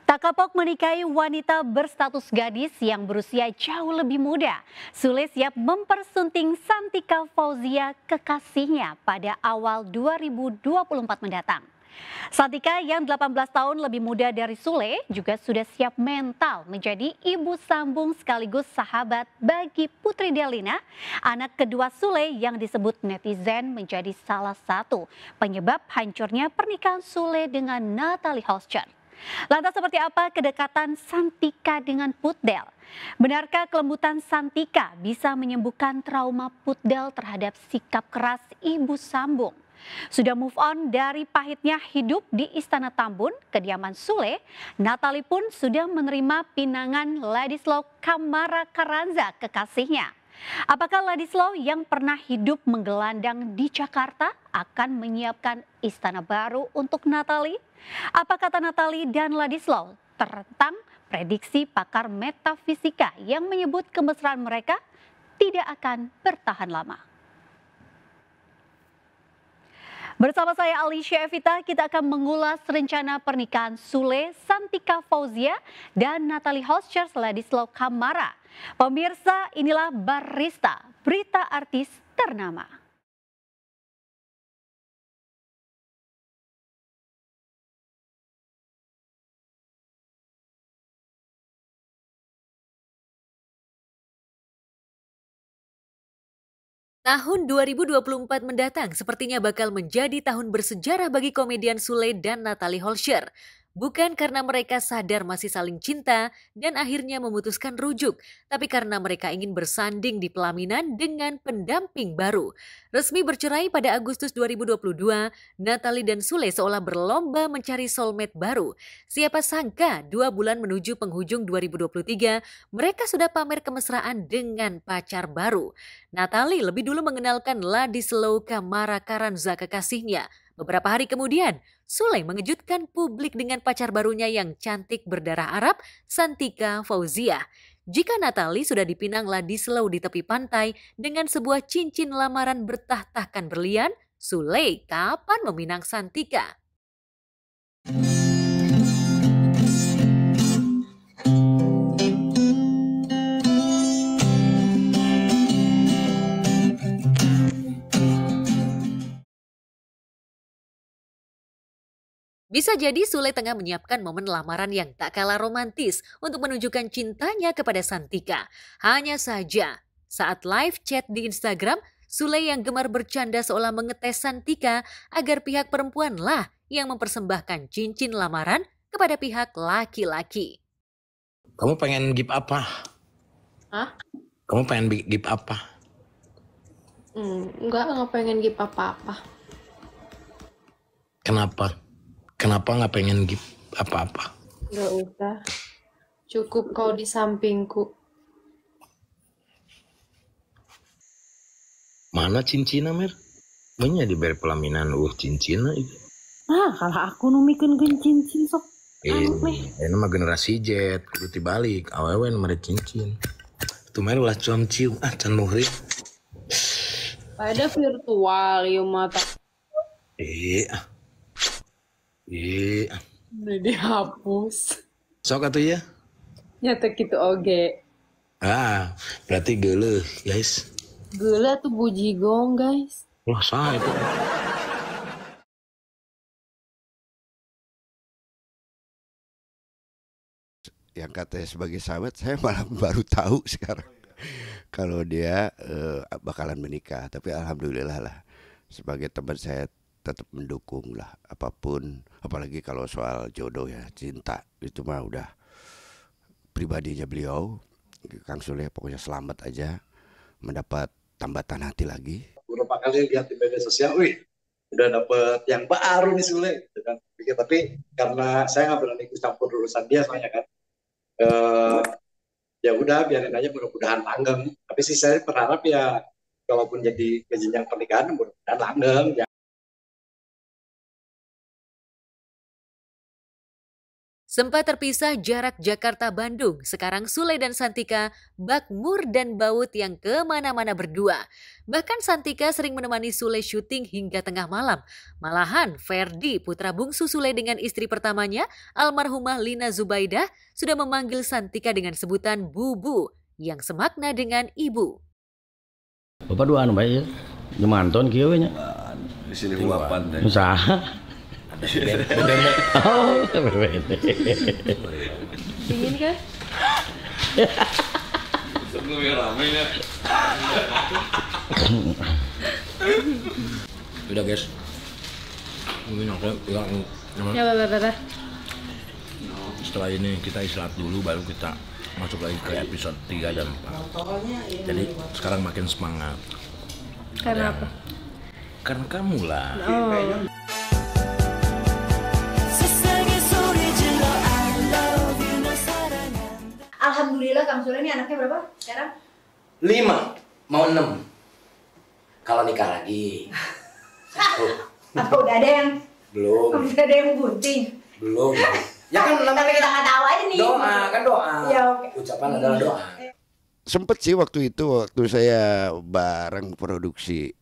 Tak kapok menikahi wanita berstatus gadis yang berusia jauh lebih muda. Sule siap mempersunting Santika Fauzia kekasihnya pada awal 2024 mendatang. Santika yang 18 tahun lebih muda dari Sule juga sudah siap mental menjadi ibu sambung sekaligus sahabat bagi Putri Delina, anak kedua Sule yang disebut netizen menjadi salah satu penyebab hancurnya pernikahan Sule dengan Natalie Holscher. Lantas seperti apa kedekatan Santika dengan Putdel? Benarkah kelembutan Santika bisa menyembuhkan trauma Putdel terhadap sikap keras ibu sambung? Sudah move on dari pahitnya hidup di Istana Tambun, kediaman Sule, Natalie pun sudah menerima pinangan Ladislaw Kamara-Karanza kekasihnya. Apakah Ladislaw yang pernah hidup menggelandang di Jakarta akan menyiapkan istana baru untuk Natalie? Apa kata Natalie dan Ladislaw tentang prediksi pakar metafisika yang menyebut kemesraan mereka tidak akan bertahan lama? Bersama saya Alicia Evita, kita akan mengulas rencana pernikahan Sule, Santika Fauzia, dan Natalie Holscher Ladislaw Kamara. Pemirsa, inilah Barista, berita artis ternama. Tahun 2024 mendatang sepertinya bakal menjadi tahun bersejarah bagi komedian Sule dan Natalie Holscher. Bukan karena mereka sadar masih saling cinta dan akhirnya memutuskan rujuk, tapi karena mereka ingin bersanding di pelaminan dengan pendamping baru. Resmi bercerai pada Agustus 2022, Natalie dan Sule seolah berlomba mencari soulmate baru. Siapa sangka 2 bulan menuju penghujung 2023, mereka sudah pamer kemesraan dengan pacar baru. Natalie lebih dulu mengenalkan Ladislaw Kamara-Karanza kekasihnya. Beberapa hari kemudian, Sule mengejutkan publik dengan pacar barunya yang cantik berdarah Arab, Santika Fauzia. Jika Natalie sudah dipinang Ladislaw di tepi pantai dengan sebuah cincin lamaran bertah-tahkan berlian, Sule kapan meminang Santika? Bisa jadi Sule tengah menyiapkan momen lamaran yang tak kalah romantis untuk menunjukkan cintanya kepada Santika. Hanya saja, saat live chat di Instagram, Sule yang gemar bercanda seolah mengetes Santika agar pihak perempuan lah yang mempersembahkan cincin lamaran kepada pihak laki-laki. Kamu pengen gift apa? Hah? Kamu pengen gift apa? Nggak pengen gift apa-apa. Kenapa? Kenapa nggak pengen gift apa-apa? Nggak usah. Cukup kau di sampingku. Mana cincina, Mer? Banyak diberi pelaminan cincina itu. Kalau aku numikeun cincin sok. Ini mah generasi Z, kudu dibalik. Awewe nu mere cincin. Tuh Mer ulah cuam cium can muhri. Pada virtual ieu mata. Udah dihapus. Sok atuh ya? Nyata gitu oge. Berarti geuleuh, guys. Gula tuh bujigong, guys. Wah, saha itu. Yang katanya sebagai sahabat, saya malah baru tahu sekarang kalau dia bakalan menikah. Tapi alhamdulillah lah, sebagai teman saya tetap mendukung lah apapun, apalagi kalau soal jodoh ya, cinta itu mah udah pribadinya beliau. Kang Sule pokoknya selamat aja mendapat tambatan hati lagi. Beberapa kali lihat di media sosial, udah dapet yang baru nih Sule, gitu kan. Tapi karena saya nggak berani ikut campur urusan dia soalnya kan, ya udah biarin aja, mudah-mudahan langgeng. Tapi sih saya berharap ya, kalaupun jadi jenjang pernikahan, mudah-mudahan langgeng. Ya. Sempat terpisah jarak Jakarta-Bandung, sekarang Sule dan Santika bakmur dan baut yang kemana-mana berdua. Bahkan Santika sering menemani Sule syuting hingga tengah malam. Malahan Ferdi, putra bungsu Sule dengan istri pertamanya, almarhumah Lina Zubaidah, sudah memanggil Santika dengan sebutan Bubu, yang semakna dengan ibu. Bapak duaan baik ya, nyemanton kieu nya. Di sini uapan teh. Usaha. Oh, Dingin kan? Sebelumnya rame ya. Udah guys. Mungkin aku Ya, Bapak. setelah ini kita istirahat dulu baru kita masuk lagi ke episode 3 dan 4. Jadi sekarang makin semangat. Karena apa? Karena kamu lah. Oh. Alhamdulillah Kang Sule ini anaknya berapa sekarang? 5, mau 6. Kalau nikah lagi. Apa udah ada yang Belum. udah ada yang bunting? Belum. Ya kan Tapi namanya kita nggak tahu aja nih. doa, kan doa. Ya, oke. Ucapan adalah doa. Sempet sih waktu saya bareng produksi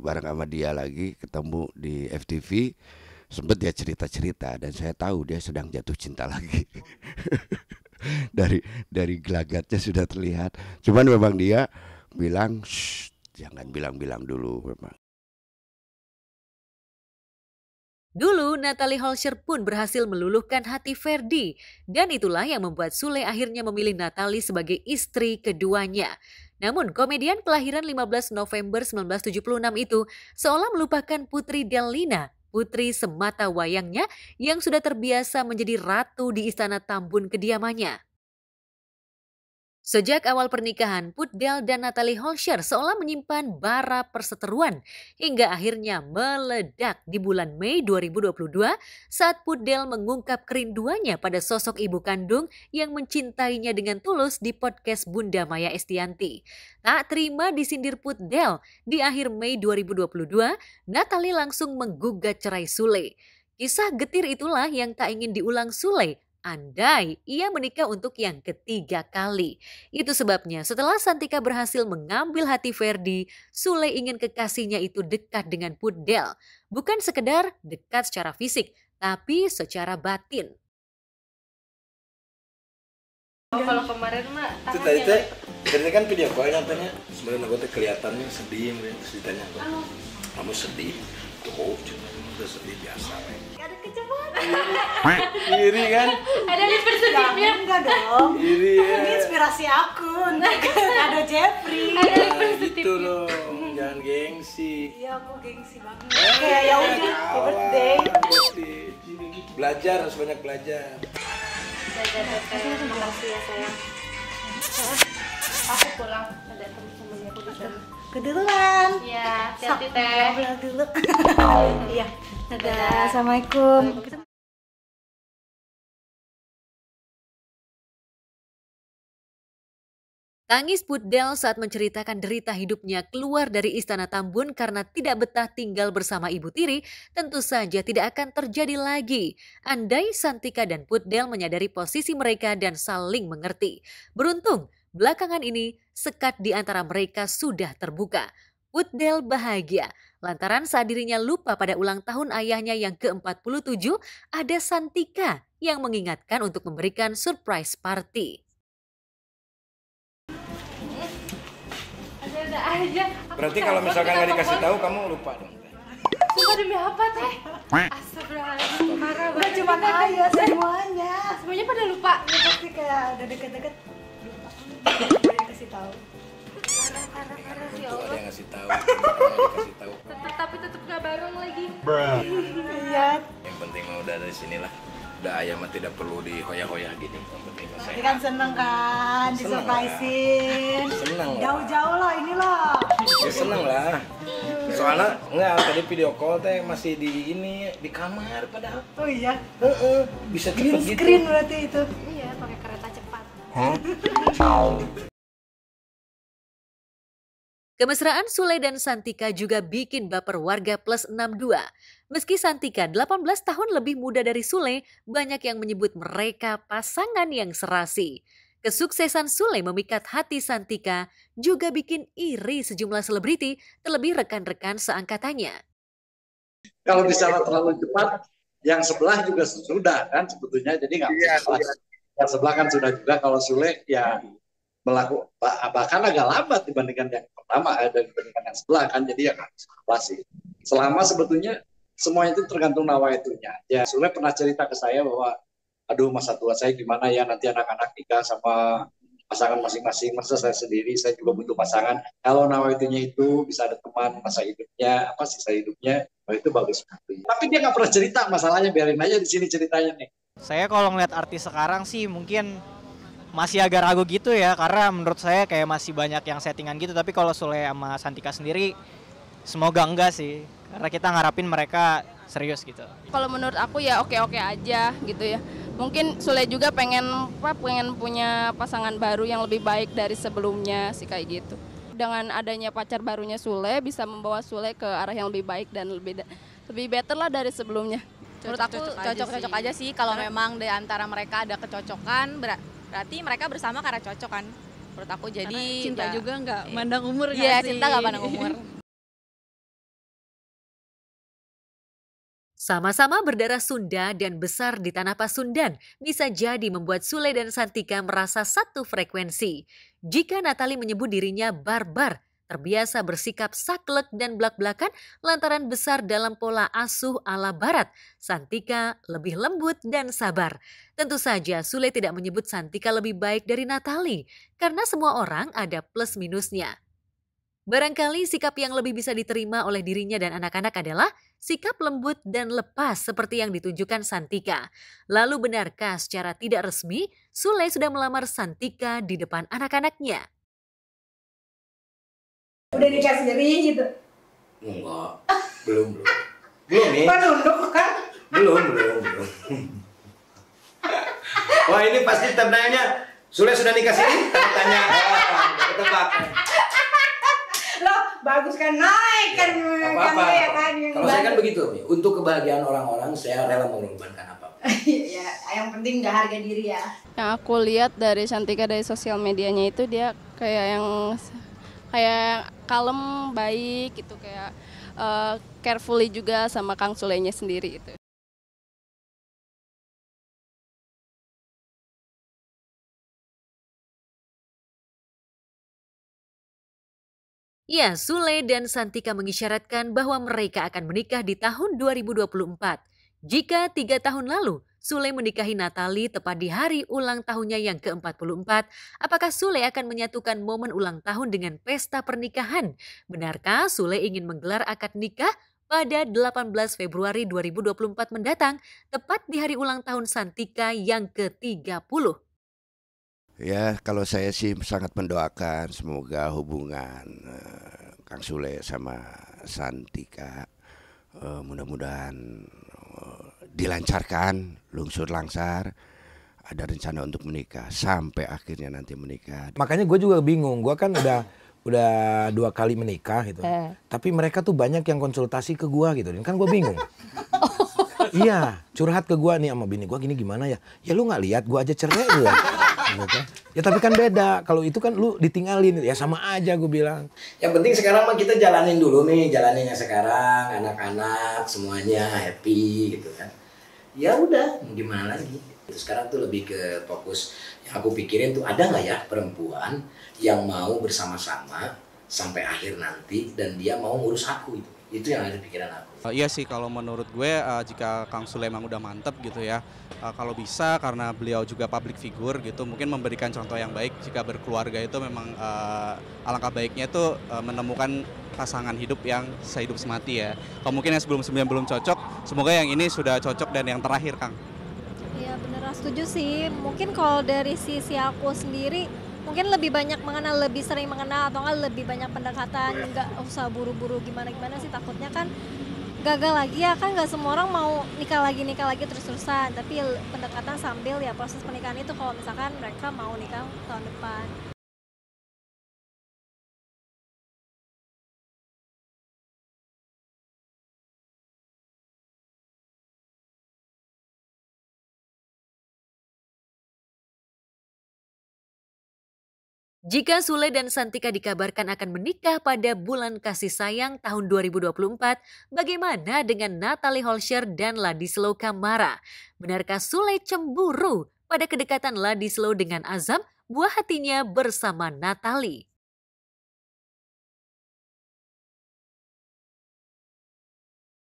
bareng sama dia lagi ketemu di FTV, sempet dia cerita-cerita dan saya tahu dia sedang jatuh cinta lagi. dari gelagatnya sudah terlihat. Cuman memang dia bilang, jangan bilang-bilang dulu memang. Dulu Natalie Holscher pun berhasil meluluhkan hati Ferdi dan itulah yang membuat Sule akhirnya memilih Natalie sebagai istri keduanya. Namun komedian kelahiran 15 November 1976 itu seolah melupakan Putri Delina, putri semata wayangnya yang sudah terbiasa menjadi ratu di istana Tambun kediamannya. Sejak awal pernikahan, Put Del dan Natalie Holscher seolah menyimpan bara perseteruan hingga akhirnya meledak di bulan Mei 2022 saat Put Del mengungkap kerinduannya pada sosok ibu kandung yang mencintainya dengan tulus di podcast Bunda Maya Estianty. Tak terima disindir Put Del, di akhir Mei 2022, Natalie langsung menggugat cerai Sule. Kisah getir itulah yang tak ingin diulang Sule. Andai ia menikah untuk yang ketiga kali. Itu sebabnya setelah Santika berhasil mengambil hati Ferdi, Sule ingin kekasihnya itu dekat dengan Put Del. Bukan sekedar dekat secara fisik, tapi secara batin. Kalau kemarin mah Itu tadi teh, ini kan video call nyatanya. Sebenarnya gue teh kelihatannya sedih, terus ditanya kamu sedih? Tuh, cuma udah sedih biasa. Ada kecepatan. Iri kan? ada di persedihnya. Enggak dong. Iri ya. Ini inspirasi aku untuk kado Jeffrey. Ada di Nah, persedihnya. gitu loh, jangan gengsi. Iya, aku gengsi banget. Kayak ya udah, happy birthday. Belajar, harus banyak belajar. Terima kasih ya sayang. Aku pulang, ada temen-temennya aku di sana. Keduluan. Iya, hati-hati teh. Ngobrol dulu. Iya. Dadah. Assalamualaikum. Tangis Put Del saat menceritakan derita hidupnya keluar dari istana Tambun karena tidak betah tinggal bersama ibu tiri tentu saja tidak akan terjadi lagi. Andai Santika dan Put Del menyadari posisi mereka dan saling mengerti. Beruntung, belakangan ini sekat di antara mereka sudah terbuka. Put Del bahagia lantaran saat dirinya lupa pada ulang tahun ayahnya yang ke-47 ada Santika yang mengingatkan untuk memberikan surprise party. Ada aja. Berarti kalau misalkan nggak dikasih tahu, kamu lupa dong. Sumpah demi apa teh? Astagfirullahaladzim, marah banget. Cuma kaya semuanya. Semuanya pada lupa. Ya, pasti kayak udah deket-deket. Udah dikasih tahu. Parah ya Tuh ada Allah. yang ngasih tahu, dikasih tahu. Tapi tetap gak bareng lagi. Iya. Yang penting mah udah dari sinilah. Udah ayam mah tidak perlu dihoyah-hoyah gini. Yang penting mah Tapi sehat. kan seneng kan, disurprisein. Seneng lah. Jauh-jauh loh ini loh. Ya seneng lah. Soalnya enggak tadi video call teh masih di ini di kamar padahal. Oh iya. Bisa Green cepet gitu. screen berarti itu. Iya, pakai kereta cepat. Kemesraan Sule dan Santika juga bikin baper warga plus 62. Meski Santika 18 tahun lebih muda dari Sule, banyak yang menyebut mereka pasangan yang serasi. Kesuksesan Sule memikat hati Santika juga bikin iri sejumlah selebriti, terlebih rekan-rekan seangkatannya. Kalau bicara terlalu cepat, yang sebelah juga sudah kan sebetulnya, jadi nggak bisa. Yang sebelah kan sudah juga. Kalau Sule ya bahkan agak lambat dibandingkan yang pertama dan dibandingkan yang sebelah kan, jadi ya nggak bisa sih. Selama sebetulnya semuanya itu tergantung nawaitunya. Ya Sule pernah cerita ke saya bahwa aduh masa tua saya gimana ya, nanti anak-anak nikah sama pasangan masing-masing, masa saya sendiri, saya juga butuh pasangan. Kalau nawaitunya itu bisa ada teman masa hidupnya, sisa hidupnya, itu bagus sekali. Tapi dia nggak pernah cerita masalahnya, biarin aja di sini ceritanya nih. Saya kalau ngeliat artis sekarang sih mungkin masih agak ragu gitu ya, karena menurut saya kayak masih banyak yang settingan gitu. Tapi kalau Sule sama Santika sendiri, semoga enggak sih, karena kita ngarapin mereka serius gitu. Kalau menurut aku ya oke-oke aja gitu ya. Mungkin Sule juga pengen punya pasangan baru yang lebih baik dari sebelumnya sih, kayak gitu. Dengan adanya pacar barunya Sule bisa membawa Sule ke arah yang lebih baik dan lebih better lah dari sebelumnya. Menurut aku cocok-cocok aja sih. Kalau memang di antara mereka ada kecocokan, berarti mereka bersama karena cocok kan. Menurut aku jadi karena cinta ya, juga nggak mandang umur. Iya, cinta nggak mandang umur. Sama-sama berdarah Sunda dan besar di tanah Pasundan bisa jadi membuat Sule dan Santika merasa satu frekuensi. Jika Natalie menyebut dirinya barbar, terbiasa bersikap saklek dan blak-blakan lantaran besar dalam pola asuh ala barat, Santika lebih lembut dan sabar. Tentu saja Sule tidak menyebut Santika lebih baik dari Natalie, karena semua orang ada plus minusnya. Barangkali sikap yang lebih bisa diterima oleh dirinya dan anak-anak adalah sikap lembut dan lepas seperti yang ditunjukkan Santika. Lalu benarkah secara tidak resmi Sule sudah melamar Santika di depan anak-anaknya? Udah nikah sendiri gitu? Enggak, belum nih. Kok nunduk kan? Belum. Wah ini pasti tandanya Sule sudah nikah sendiri? Tanya, ketebak. Loh, bagus kan, naik kan Apa-apa. ya kan. Kalau saya kan begitu, untuk kebahagiaan orang-orang saya rela mengorbankan apa-apa. Ya, yang penting nggak harga diri ya. Yang aku lihat dari Santika dari sosial medianya itu dia kayak kalem, baik gitu, kayak carefully juga sama Kang Sulenya sendiri itu. Ya, Sule dan Santika mengisyaratkan bahwa mereka akan menikah di tahun 2024. Jika 3 tahun lalu Sule menikahi Natalie tepat di hari ulang tahunnya yang ke-44, apakah Sule akan menyatukan momen ulang tahun dengan pesta pernikahan? Benarkah Sule ingin menggelar akad nikah pada 18 Februari 2024 mendatang, tepat di hari ulang tahun Santika yang ke-30? Ya, kalau saya sih sangat mendoakan semoga hubungan Kang Sule sama Santika mudah-mudahan dilancarkan, lungsur langsar, ada rencana untuk menikah sampai akhirnya nanti menikah. Makanya gue juga bingung, gue kan udah 2 kali menikah gitu, tapi mereka tuh banyak yang konsultasi ke gue gitu, kan gue bingung. Iya, curhat ke gue nih sama bini gue gini gimana ya? Ya lu nggak lihat gue aja cerai ya. Ya tapi kan beda, kalau itu kan lu ditinggalin, ya sama aja gue bilang. Yang penting sekarang mah kita jalanin dulu nih, jalaninnya sekarang, anak-anak semuanya happy gitu kan. Ya udah, mau gimana lagi. Sekarang tuh lebih ke fokus, yang aku pikirin tuh ada nggak ya perempuan yang mau bersama-sama sampai akhir nanti dan dia mau ngurus aku itu. Itu yang ada di pikiran aku. Iya sih, kalau menurut gue jika Kang Sule emang udah mantep gitu ya, kalau bisa karena beliau juga public figure gitu, mungkin memberikan contoh yang baik jika berkeluarga itu memang alangkah baiknya itu menemukan pasangan hidup yang sehidup semati ya. Kalau mungkin yang sebelum-sebelumnya belum cocok, semoga yang ini sudah cocok dan yang terakhir, Kang. Iya beneran setuju sih, mungkin kalau dari sisi aku sendiri mungkin lebih banyak mengenal, lebih sering mengenal atau enggak lebih banyak pendekatan, nggak usah buru-buru gimana-gimana sih, takutnya kan gagal lagi ya, kan nggak semua orang mau nikah lagi terus-terusan, tapi pendekatan sambil ya proses pernikahan itu kalau misalkan mereka mau nikah tahun depan. Jika Sule dan Santika dikabarkan akan menikah pada bulan kasih sayang tahun 2024, bagaimana dengan Natalie Holscher dan Ladislau Kamara? Benarkah Sule cemburu pada kedekatan Ladislau dengan Azam, buah hatinya bersama Natalie?